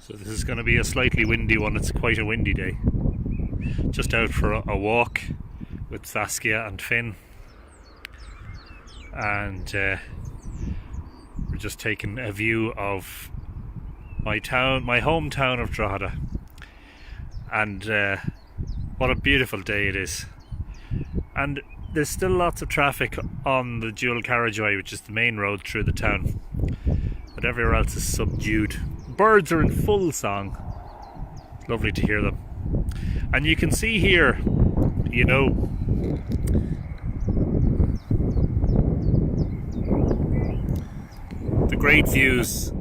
So this is going to be a slightly windy one. It's quite a windy day. Just out for a walk with Saskia and Finn, and we're just taking a view of my hometown of Drogheda, and what a beautiful day it is. And there's still lots of traffic on the dual carriageway, which is the main road through the town, but everywhere else is subdued. Birds are in full song. It's lovely to hear them. And you can see here, you know, the great views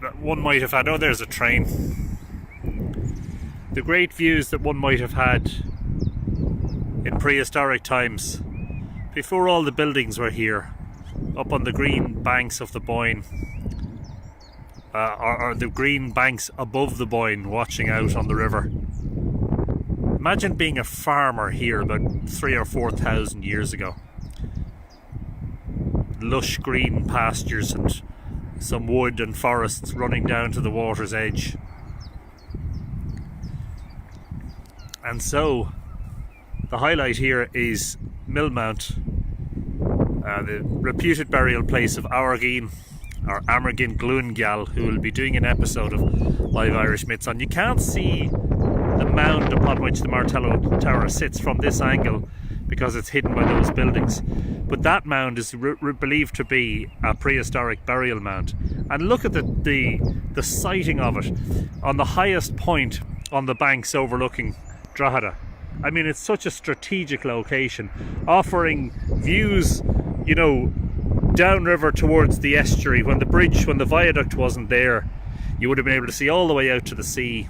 that one might have had. Oh, there's a train. The great views that one might have had in prehistoric times, before all the buildings were here, up on the green banks of the Boyne, or the green banks above the Boyne, watching out on the river. Imagine being a farmer here about 3,000 or 4,000 years ago. Lush green pastures and some wood and forests running down to the water's edge. And so the highlight here is Millmount, the reputed burial place of Amergin Glungyal, who will be doing an episode of Live Irish Myths on. You can't see the mound upon which the Martello Tower sits from this angle because it's hidden by those buildings, but that mound is believed to be a prehistoric burial mound. And look at the sighting of it on the highest point on the banks overlooking Drogheda. I mean, it's such a strategic location, offering views, you know, downriver towards the estuary. When the viaduct wasn't there, you would have been able to see all the way out to the sea.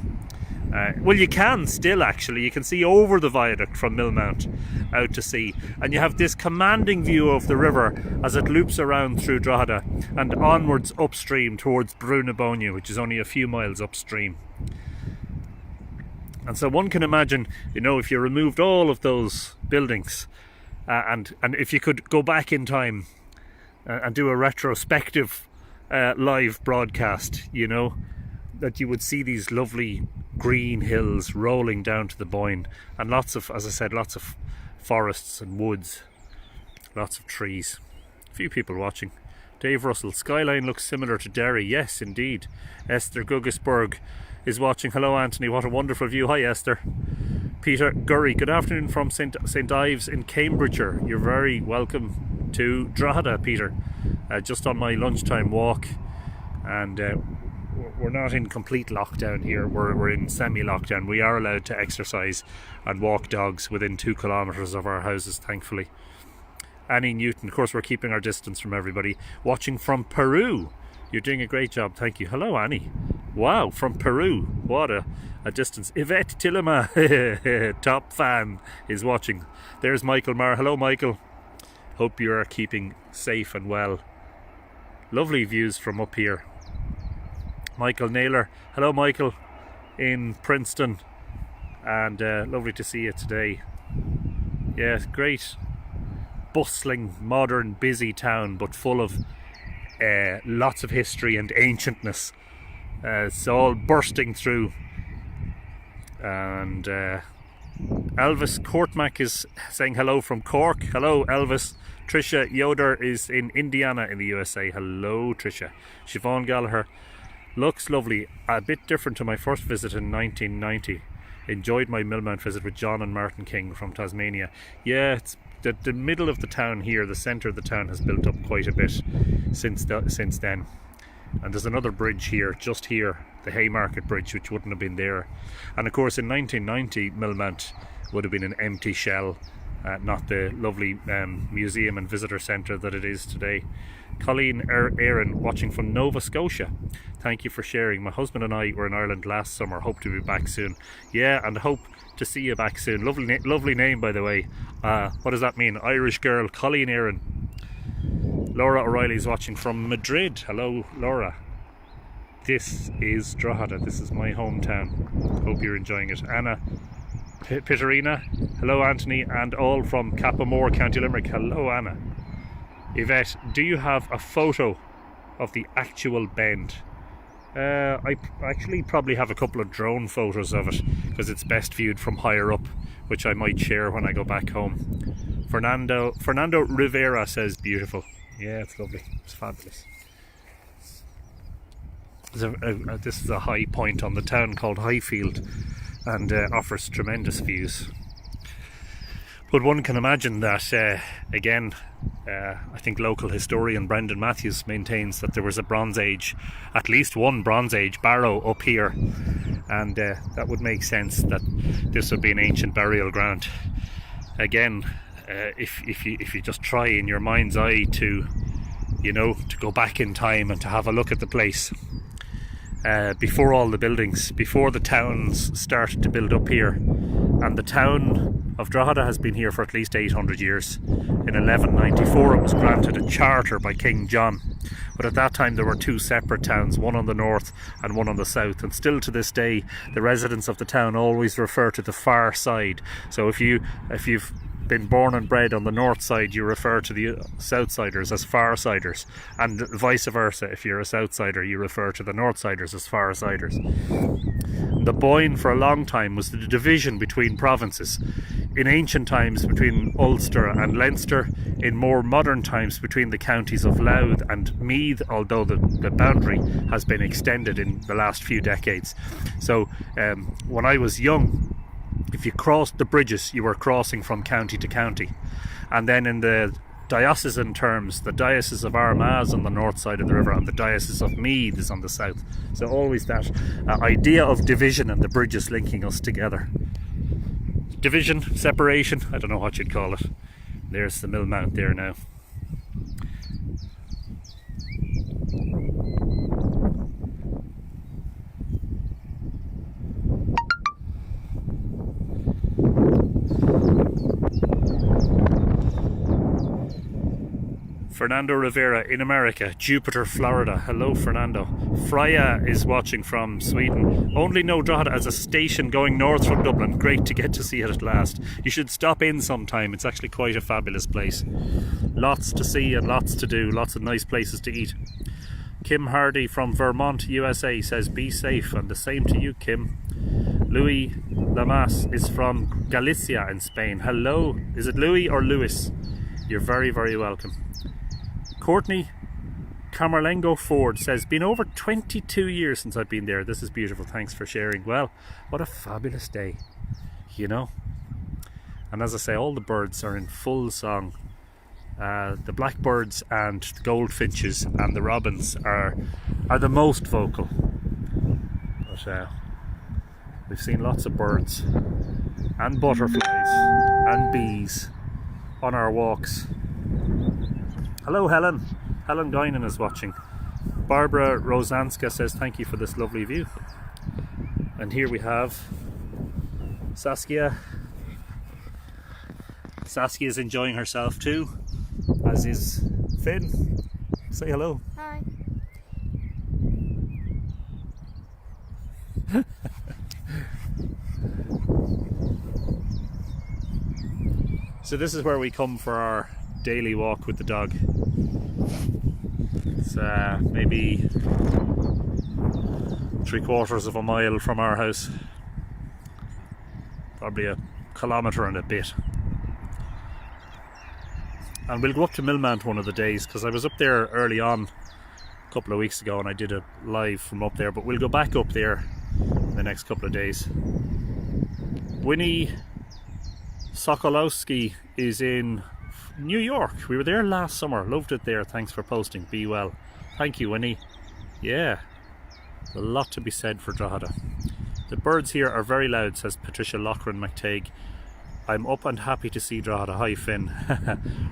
Well, you can still, actually. You can see over the viaduct from Millmount out to sea. And you have this commanding view of the river as it loops around through Drogheda and onwards upstream towards Brunabonio, which is only a few miles upstream. And so one can imagine, you know, if you removed all of those buildings and if you could go back in time and do a retrospective live broadcast, you know, that you would see these lovely green hills rolling down to the Boyne, and lots of, as I said, lots of forests and woods, lots of trees. A few people watching. Dave Russell, skyline looks similar to Derry. Yes, indeed. Esther Guggisberg is watching. Hello, Anthony. What a wonderful view. Hi, Esther. Peter Gurry, good afternoon from St Ives in Cambridgeshire. You're very welcome to Drogheda, Peter. Just on my lunchtime walk, and we're not in complete lockdown here. We're in semi-lockdown. We are allowed to exercise and walk dogs within 2 kilometres of our houses, thankfully. Annie Newton, of course, we're keeping our distance from everybody. Watching from Peru. You're doing a great job, thank you. Hello, Annie. Wow, from Peru. What a distance. Yvette Tillema, top fan, is watching. There's Michael Marr. Hello, Michael. Hope you are keeping safe and well. Lovely views from up here. Michael Naylor. Hello, Michael, in Princeton. And lovely to see you today. Yeah, great, bustling, modern, busy town, but full of lots of history and ancientness. It's all bursting through. And Elvis Courtmac is saying hello from Cork. Hello, Elvis. Tricia Yoder is in Indiana in the USA. Hello, Tricia. Siobhan Gallagher. Looks lovely. A bit different to my first visit in 1990. Enjoyed my Millmount visit with John and Martin King from Tasmania. Yeah, it's the middle of the town here, the centre of the town, has built up quite a bit since then. And there's another bridge here, just here, the Haymarket Bridge, which wouldn't have been there. And of course in 1990 Millmount would have been an empty shell, not the lovely museum and visitor centre that it is today. Colleen Aaron watching from Nova Scotia. Thank you for sharing. My husband and I were in Ireland last summer. Hope to be back soon. Yeah, and hope to see you back soon. Lovely name, by the way. What does that mean? Irish girl. Colleen Aaron. Laura O'Reilly's watching from Madrid. Hello, Laura. This is Drogheda. This is my hometown. Hope you're enjoying it. Anna Pitterina. Hello, Anthony, and all from Capamore, County Limerick. Hello, Anna. Yvette, do you have a photo of the actual bend? I actually probably have a couple of drone photos of it because it's best viewed from higher up, which I might share when I go back home. Fernando Rivera says beautiful. Yeah, it's lovely. It's fabulous. This is a high point on the town called Highfield, and offers tremendous views. But one can imagine that, again, I think local historian Brendan Matthews maintains that there was a Bronze Age, at least one Bronze Age barrow up here, and that would make sense that this would be an ancient burial ground. Again, if you just try in your mind's eye to, to go back in time and to have a look at the place, before all the buildings, before the towns started to build up here, and the town of Drogheda has been here for at least 800 years. In 1194 it was granted a charter by King John, but at that time there were two separate towns, one on the north and one on the south, and still to this day the residents of the town always refer to the far side. So if you've been born and bred on the north side, you refer to the Southsiders as Farsiders, and vice versa. If you're a Southsider, you refer to the Northsiders as Farsiders. The Boyne for a long time was the division between provinces. In ancient times between Ulster and Leinster, in more modern times between the counties of Louth and Meath, although the boundary has been extended in the last few decades. So when I was young, if you crossed the bridges, you were crossing from county to county. And then in the diocesan terms, the Diocese of Armagh is on the north side of the river and the Diocese of Meath is on the south. So always that idea of division and the bridges linking us together. Division, separation, I don't know what you'd call it. There's the mill mount there now. Fernando Rivera in America, Jupiter, Florida. Hello, Fernando. Freya is watching from Sweden. Only know Drogheda as a station going north from Dublin. Great to get to see it at last. You should stop in sometime. It's actually quite a fabulous place. Lots to see and lots to do. Lots of nice places to eat. Kim Hardy from Vermont, USA says be safe, and the same to you, Kim. Louis Lamas is from Galicia in Spain. Hello. Is it Louis or Louis? You're very, very welcome. Courtney Camerlengo Ford says, been over 22 years since I've been there. This is beautiful. Thanks for sharing. Well, what a fabulous day, And as I say, all the birds are in full song. The blackbirds and the goldfinches and the robins are the most vocal. But we've seen lots of birds and butterflies and bees on our walks. Hello, Helen. Helen Guinan is watching. Barbara Rosanska says thank you for this lovely view. And here we have Saskia. Saskia is enjoying herself too, as is Finn. Say hello. Hi. So this is where we come for our daily walk with the dog. It's maybe 3/4 of a mile from our house, probably a kilometre and a bit. And we'll go up to Millmount one of the days, because I was up there early on a couple of weeks ago and I did a live from up there, but we'll go back up there in the next couple of days. Winnie Sokolowski is in New York. We were there last summer. Loved it there. Thanks for posting. Be well. Thank you, Winnie. Yeah, a lot to be said for Drogheda. The birds here are very loud, says Patricia Lochran McTague. I'm up and happy to see Drogheda. Hi, Finn.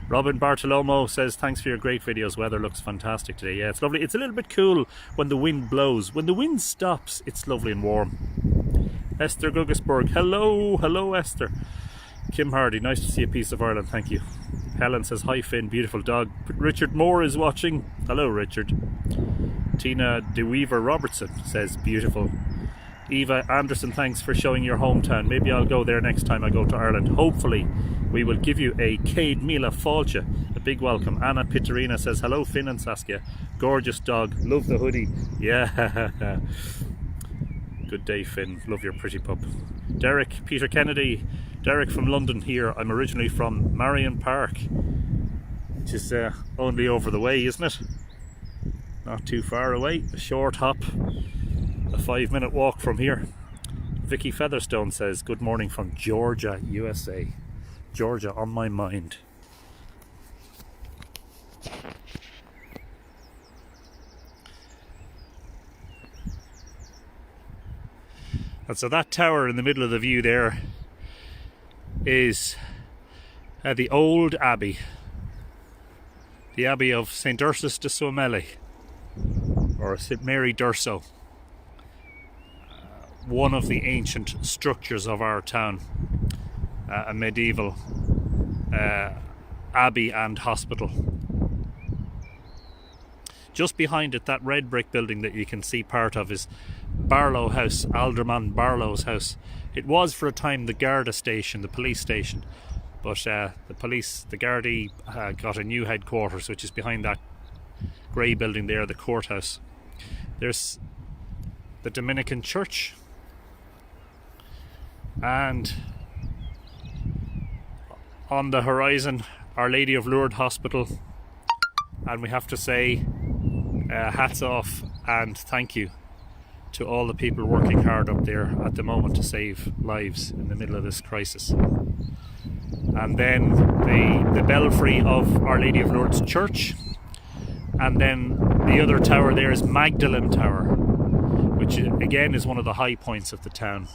Robin Bartolomo says thanks for your great videos. Weather looks fantastic today. Yeah, it's lovely. It's a little bit cool when the wind blows. When the wind stops, it's lovely and warm. Esther Guggesberg. Hello Esther. Kim Hardy, nice to see a piece of Ireland, thank you. Helen says, hi Finn, beautiful dog. Richard Moore is watching. Hello Richard. Tina DeWeaver Robertson says, beautiful. Eva Anderson, thanks for showing your hometown. Maybe I'll go there next time I go to Ireland. Hopefully we will give you a Céad Míle Fáilte, a big welcome. Anna Pittarina says, hello Finn and Saskia. Gorgeous dog. Love the hoodie. Yeah. Good day, Finn. Love your pretty pup. Derek, Peter Kennedy. Derek from London here. I'm originally from Marion Park, which is only over the way, isn't it? Not too far away. A short hop. A 5-minute walk from here. Vicky Featherstone says, good morning from Georgia, USA. Georgia on my mind. And so that tower in the middle of the view there is the old abbey. The Abbey of St. Ursus de Someli, or St. Mary d'Urso. One of the ancient structures of our town. A medieval abbey and hospital. Just behind it, that red brick building that you can see part of is Barlow House, Alderman Barlow's house. It was for a time the Garda station, the police station, but the Gardaí got a new headquarters, which is behind that grey building there, the courthouse. There's the Dominican church, and on the horizon, Our Lady of Lourdes Hospital, and we have to say hats off and thank you to all the people working hard up there at the moment to save lives in the middle of this crisis. And then the belfry of Our Lady of Lourdes Church, and then the other tower there is Magdalen Tower, which again is one of the high points of the town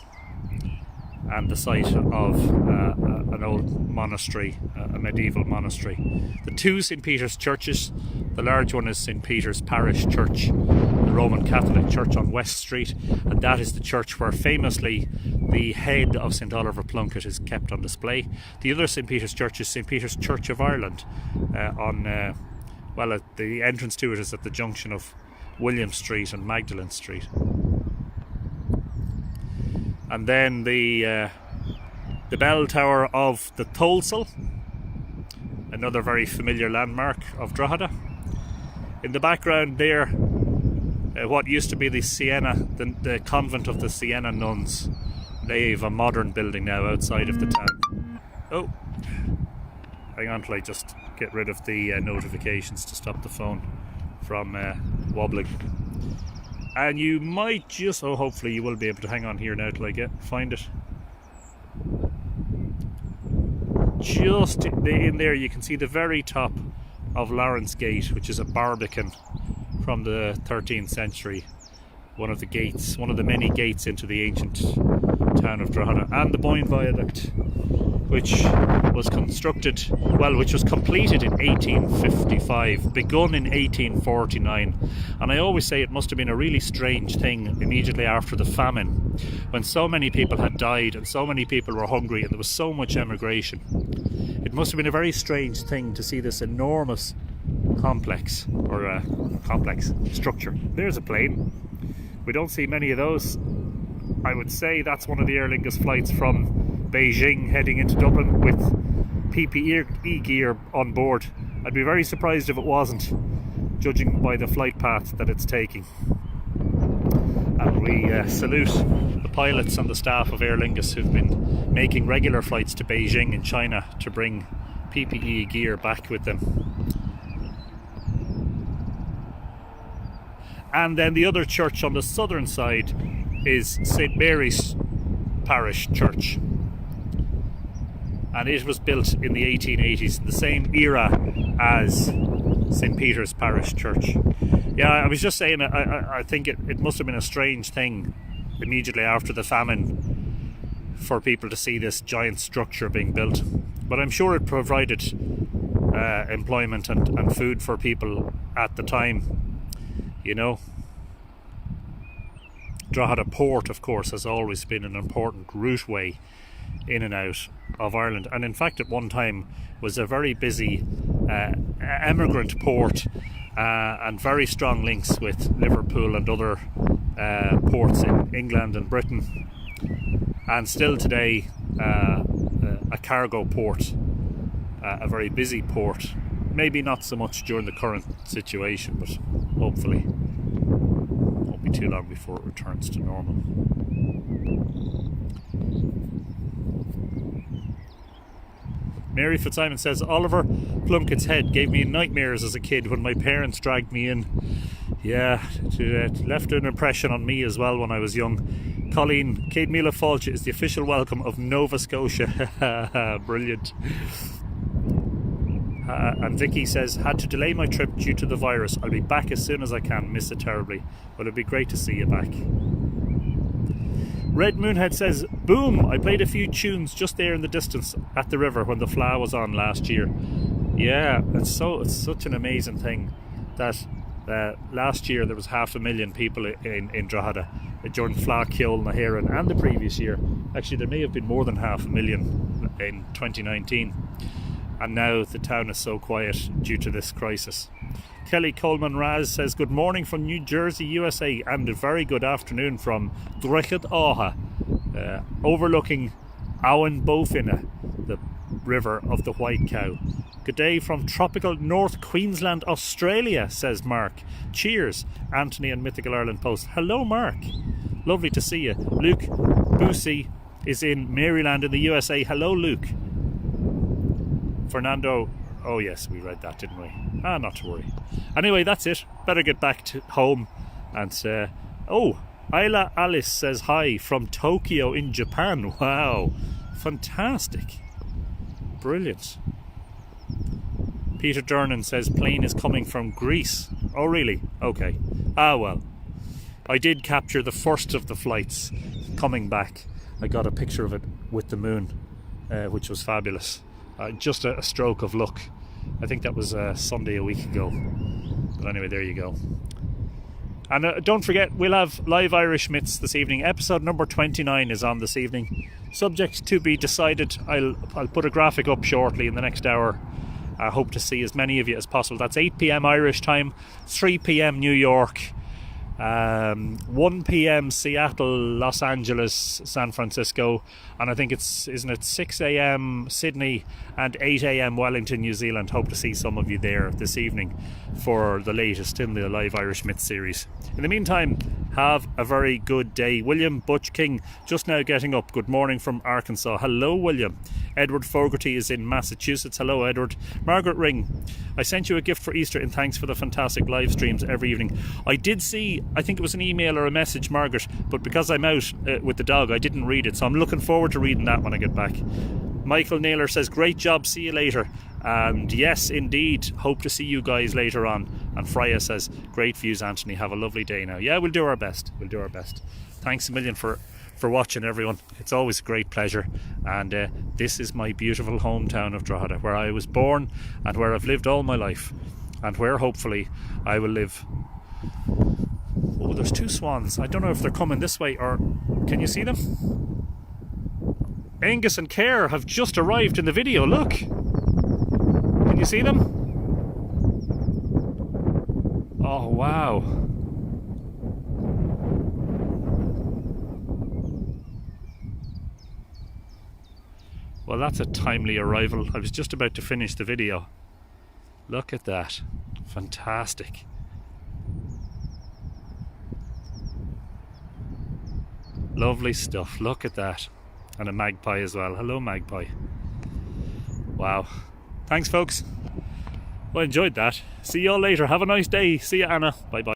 and the site of an old monastery, a medieval monastery. The two St. Peter's churches, the large one is St. Peter's Parish Church, the Roman Catholic Church on West Street, and that is the church where famously the head of St. Oliver Plunkett is kept on display. The other St. Peter's Church is St. Peter's Church of Ireland, the entrance to it is at the junction of William Street and Magdalen Street. And then the bell tower of the Tholsel, another very familiar landmark of Drogheda. In the background there, what used to be the Siena, the convent of the Siena nuns. They have a modern building now outside of the town. Oh, hang on till I just get rid of the notifications to stop the phone from wobbling. And you might just, hopefully you will be able to hang on here now till I find it. Just in there you can see the very top of Lawrence Gate, which is a barbican from the 13th century. One of the many gates into the ancient town of Drogheda. And the Boyne Viaduct, which was completed in 1855, begun in 1849. And I always say it must have been a really strange thing immediately after the famine, when so many people had died and so many people were hungry and there was so much emigration. It must have been a very strange thing to see this enormous complex structure. There's a plane. We don't see many of those. I would say that's one of the Aer Lingus flights from Beijing heading into Dublin with PPE gear on board. I'd be very surprised if it wasn't, judging by the flight path that it's taking. And we salute the pilots and the staff of Aer Lingus who've been making regular flights to Beijing in China to bring PPE gear back with them. And then the other church on the southern side is St. Mary's Parish Church. And it was built in the 1880s, the same era as St. Peter's Parish Church. Yeah, I was just saying, I think it must have been a strange thing immediately after the famine for people to see this giant structure being built. But I'm sure it provided employment and food for people at the time. You know, Drogheda Port, of course, has always been an important routeway in and out of Ireland, and in fact at one time was a very busy emigrant port and very strong links with Liverpool and other ports in England and Britain, and still today a cargo port, a very busy port maybe not so much during the current situation, but hopefully won't be too long before it returns to normal. Mary Fitzsimon says, Oliver Plunkett's head gave me nightmares as a kid when my parents dragged me in. Yeah, it left an impression on me as well when I was young. Colleen, Céad Míle Fáilte is the official welcome of Nova Scotia. Brilliant. And Vicky says, had to delay my trip due to the virus. I'll be back as soon as I can. Miss it terribly. But it'd be great to see you back. Red Moonhead says, boom, I played a few tunes just there in the distance at the river when the Fleadh was on last year. Yeah, it's such an amazing thing that last year there was 500,000 people in Drogheda during Fleadh, Ceol na hÉireann, and the previous year. Actually, there may have been more than 500,000 in 2019. And now the town is so quiet due to this crisis. Kelly Coleman Raz says, good morning from New Jersey, USA, and a very good afternoon from Droichead Átha, overlooking Owen Bowfinna, the river of the White Cow. Good day from tropical North Queensland, Australia, says Mark. Cheers, Anthony and Mythical Ireland Post. Hello, Mark. Lovely to see you. Luke Boosie is in Maryland in the USA. Hello, Luke. Fernando, oh yes, we read that, didn't we? Not to worry. Anyway, that's it. Better get back to home and say, Ayla Alice says hi from Tokyo in Japan. Wow, fantastic. Brilliant. Peter Durnan says plane is coming from Greece. Oh really? Okay. Well, I did capture the first of the flights coming back. I got a picture of it with the moon, which was fabulous. Just a stroke of luck. I think that was Sunday a week ago. But anyway, there you go. And don't forget, we'll have live Irish Myths this evening. Episode number 29 is on this evening. Subject to be decided. I'll put a graphic up shortly in the next hour. I hope to see as many of you as possible. That's 8 p.m. Irish time, 3 p.m. New York, 1 p.m. Seattle, Los Angeles, San Francisco, and I think isn't it 6 a.m. Sydney and 8 a.m. Wellington, New Zealand. Hope to see some of you there this evening for the latest in the Live Irish Myth series. In the meantime, have a very good day. William Butch King just now getting up. Good morning from Arkansas. Hello, William. Edward Fogarty is in Massachusetts. Hello, Edward. Margaret Ring, I sent you a gift for Easter in thanks for the fantastic live streams every evening. I did see, I think it was an email or a message, Margaret, but because I'm out with the dog, I didn't read it, so I'm looking forward to reading that when I get back. Michael Naylor says, great job, see you later. And yes, indeed, hope to see you guys later on. And Freya says, great views, Anthony, have a lovely day now. Yeah, we'll do our best. Thanks a million for watching, everyone. It's always a great pleasure. And this is my beautiful hometown of Drogheda, where I was born and where I've lived all my life, and where hopefully I will live. Oh, there's two swans. I don't know if they're coming this way or... Can you see them? Angus and Kerr have just arrived in the video. Look. Can you see them? Oh, wow. Well, that's a timely arrival. I was just about to finish the video. Look at that. Fantastic. Lovely stuff. Look at that. And a magpie as well. Hello, magpie. Wow. Thanks, folks. Well, I enjoyed that. See you all later. Have a nice day. See you, Anna. Bye-bye.